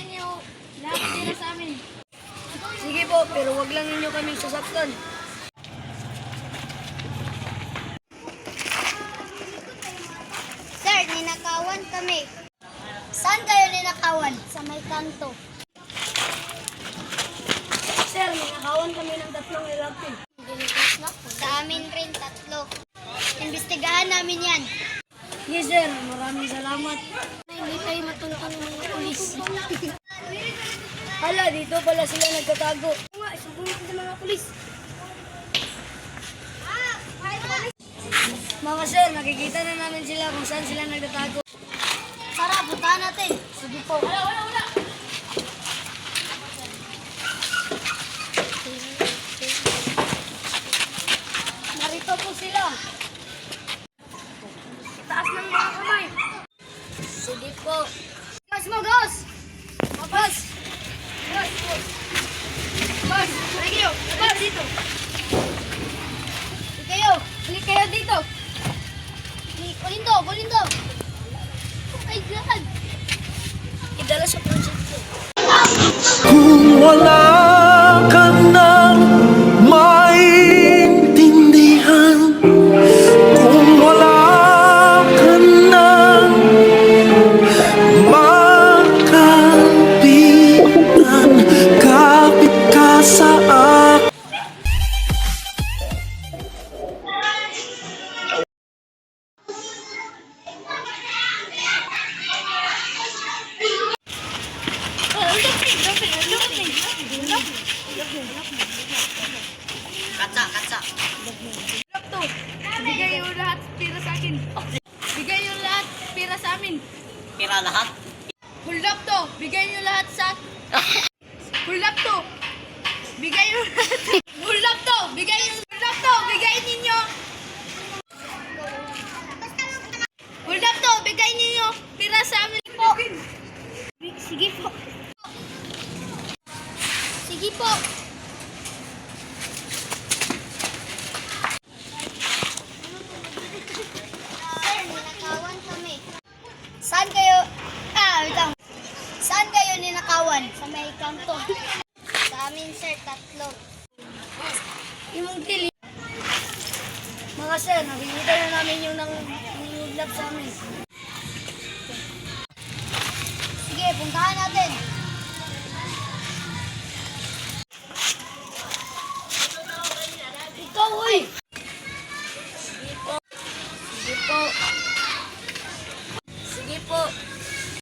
niyo lahat tira sa amin. Sige po, pero wag lang ninyo kaming sasaktan. Sir, ninakawan kami. Saan kayo ninakawan? Sa may kanto. Sir, nanakawan kami ng 3 lalaki. Sa amin rin 3. Imbestigahan namin yan. Yes sir, maraming salamat. Hindi tayo matuntun ng mga pulis. Hala, dito pala sila nagtatago. Nga, subunin ko sa mga pulis. Mga sir, nakikita na namin sila kung saan sila nagtatago. Tara, puntahan natin. Sige po. Wala. Narito po sila. Taas ng mga kamay. Sige po. Gas mo, gas! Mabas! Gas po! Bas! Balik kayo! Bas dito! Balik kayo dito! Golindo! Ay, God! Idala sa project. Kung wala ka nang maintindihan, kung wala ka nang makapitan, kapit ka sa akin. Katsa. Lapto, bigay yung lahat pira sa akin. Bigay yung lahat pira sa amin. Pira lahat? Hold up to, bigay nyo lahat sa... Hold up to, bigay nyo lahat. Hold up to, bigay nyo. Hold up to, bigay ninyo. Hold up to, bigay ninyo pira sa amin. Sige po. Sige po. Sir, ninakawan kami. Saan kayo? Wait lang. Saan kayo ninakawan? Sa may kanto. Sa amin, sir, 3. Yung tili. Mga sir, nakikita na namin yung nangingiglap sa amin. Sige, puntahan natin. Ikaw, uy!